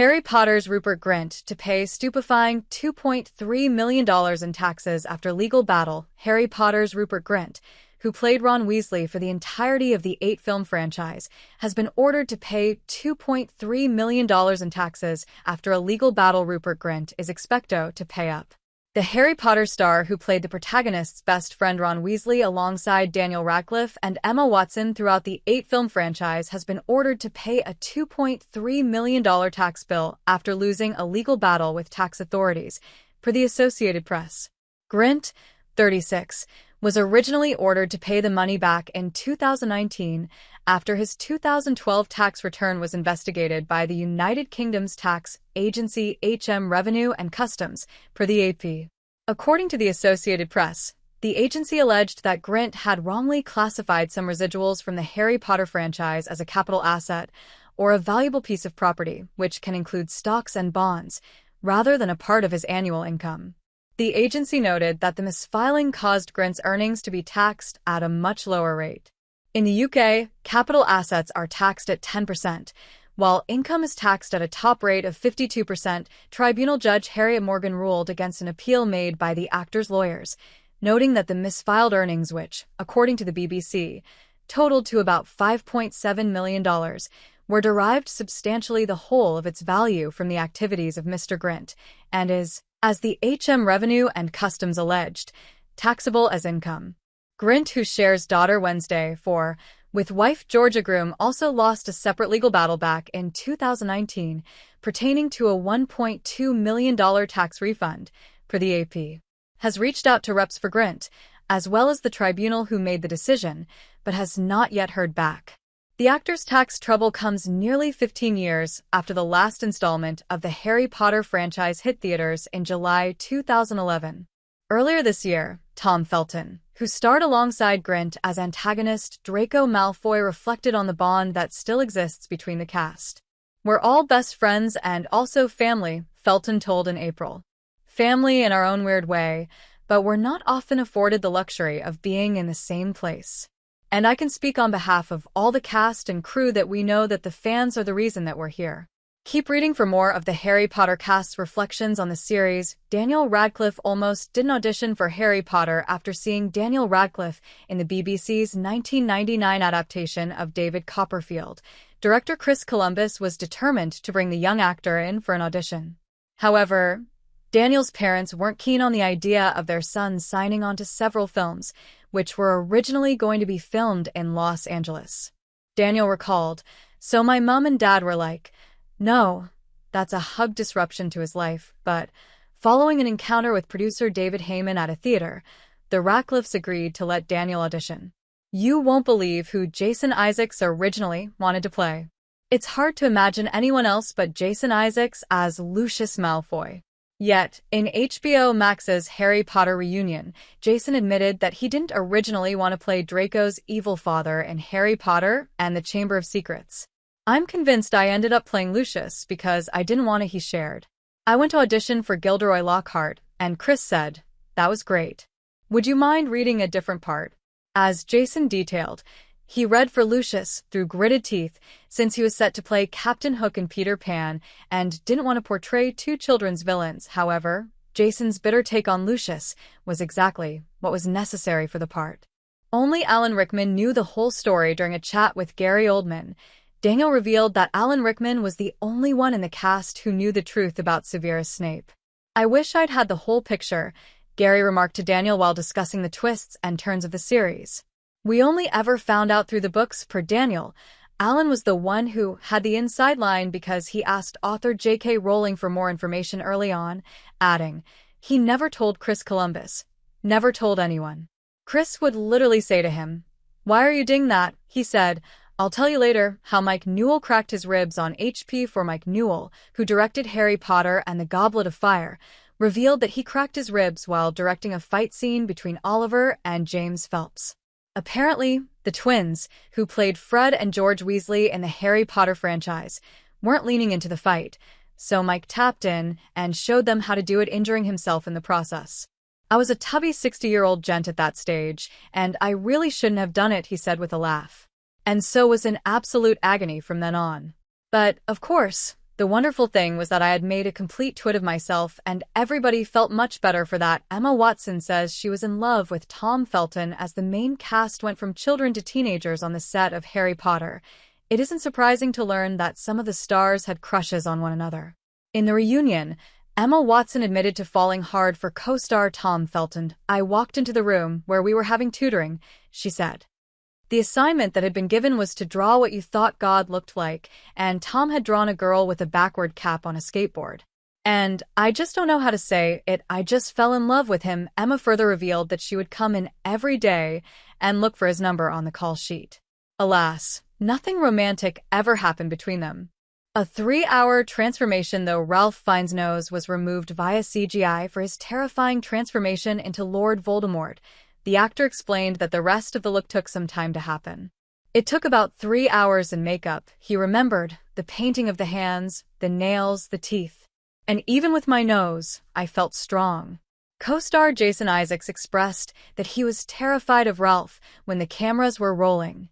Harry Potter's Rupert Grint to pay stupefying $2.3 million in taxes after legal battle. Harry Potter's Rupert Grint, who played Ron Weasley for the entirety of the 8-film franchise, has been ordered to pay $2.3 million in taxes after a legal battle. Rupert Grint is expected to pay up. The Harry Potter star, who played the protagonist's best friend Ron Weasley alongside Daniel Radcliffe and Emma Watson throughout the 8-film franchise, has been ordered to pay a $2.3 million tax bill after losing a legal battle with tax authorities, per the Associated Press. Grint, 36, was originally ordered to pay the money back in 2019 after his 2012 tax return was investigated by the United Kingdom's tax agency Revenue and Customs, per the AP. According to the Associated Press, the agency alleged that Grint had wrongly classified some residuals from the Harry Potter franchise as a capital asset or a valuable piece of property, which can include stocks and bonds, rather than a part of his annual income. The agency noted that the misfiling caused Grint's earnings to be taxed at a much lower rate. In the UK, capital assets are taxed at 10%, while income is taxed at a top rate of 52%. Tribunal Judge Harriet Morgan ruled against an appeal made by the actor's lawyers, noting that the misfiled earnings, which, according to the BBC, totaled to about $5.7 million, were derived substantially the whole of its value from the activities of Mr. Grint, and is, as the Revenue and Customs alleged, taxable as income. Grint, who shares daughter Wednesday with wife Georgia Groom, also lost a separate legal battle back in 2019 pertaining to a $1.2 million tax refund, per the AP. Has reached out to reps for Grint, as well as the tribunal who made the decision, but has not yet heard back. The actor's tax trouble comes nearly 15 years after the last installment of the Harry Potter franchise hit theaters in July 2011. Earlier this year, Tom Felton, who starred alongside Grint as antagonist Draco Malfoy, reflected on the bond that still exists between the cast. "We're all best friends and also family," Felton told in April. "Family in our own weird way, but we're not often afforded the luxury of being in the same place. And I can speak on behalf of all the cast and crew that we know that the fans are the reason that we're here." Keep reading for more of the Harry Potter cast's reflections on the series. Daniel Radcliffe almost didn't audition for Harry Potter after seeing Daniel Radcliffe in the BBC's 1999 adaptation of David Copperfield. Director Chris Columbus was determined to bring the young actor in for an audition. However, Daniel's parents weren't keen on the idea of their son signing on to several films, which were originally going to be filmed in Los Angeles. Daniel recalled, "So my mom and dad were like, no, that's a hug disruption to his life, but following an encounter with producer David Heyman at a theater, the Radcliffes agreed to let Daniel audition. You won't believe who Jason Isaacs originally wanted to play. It's hard to imagine anyone else but Jason Isaacs as Lucius Malfoy." Yet, in HBO Max's Harry Potter reunion, Jason admitted that he didn't originally want to play Draco's evil father in Harry Potter and the Chamber of Secrets. "I'm convinced I ended up playing Lucius because I didn't want to," he shared. "I went to audition for Gilderoy Lockhart, and Chris said, that was great. Would you mind reading a different part?" As Jason detailed, he read for Lucius through gritted teeth since he was set to play Captain Hook in Peter Pan and didn't want to portray two children's villains. However, Jason's bitter take on Lucius was exactly what was necessary for the part. Only Alan Rickman knew the whole story. During a chat with Gary Oldman, Daniel revealed that Alan Rickman was the only one in the cast who knew the truth about Severus Snape. "I wish I'd had the whole picture," Gary remarked to Daniel while discussing the twists and turns of the series. "We only ever found out through the books." Per Daniel, Alan was the one who had the inside line because he asked author J.K. Rowling for more information early on, adding, "He never told Chris Columbus. Never told anyone. Chris would literally say to him, 'Why are you doing that?' He said, 'I'll tell you later.'" How Mike Newell cracked his ribs on HP. For Mike Newell, who directed Harry Potter and the Goblet of Fire, revealed that he cracked his ribs while directing a fight scene between Oliver and James Phelps. Apparently, the twins, who played Fred and George Weasley in the Harry Potter franchise, weren't leaning into the fight, so Mike tapped in and showed them how to do it, injuring himself in the process. "I was a tubby 60-year-old gent at that stage, and I really shouldn't have done it," he said with a laugh. "And so was in absolute agony from then on. But, of course, The wonderful thing was that I had made a complete twit of myself, and everybody felt much better for that. Emma Watson says she was in love with Tom Felton as the main cast went from children to teenagers on the set of Harry Potter. It isn't surprising to learn that some of the stars had crushes on one another. In the reunion, Emma Watson admitted to falling hard for co-star Tom Felton. "I walked into the room where we were having tutoring," she said. "The assignment that had been given was to draw what you thought God looked like, and Tom had drawn a girl with a backward cap on a skateboard. And I just don't know how to say it, I just fell in love with him." Emma further revealed that she would come in every day and look for his number on the call sheet. Alas, nothing romantic ever happened between them. A 3-hour transformation, though, Ralph Fiennes' nose was removed via CGI for his terrifying transformation into Lord Voldemort. The actor explained that the rest of the look took some time to happen. "It took about 3 hours in makeup," he remembered, "the painting of the hands, the nails, the teeth. And even with my nose, I felt strong." Co-star Jason Isaacs expressed that he was terrified of Ralph when the cameras were rolling.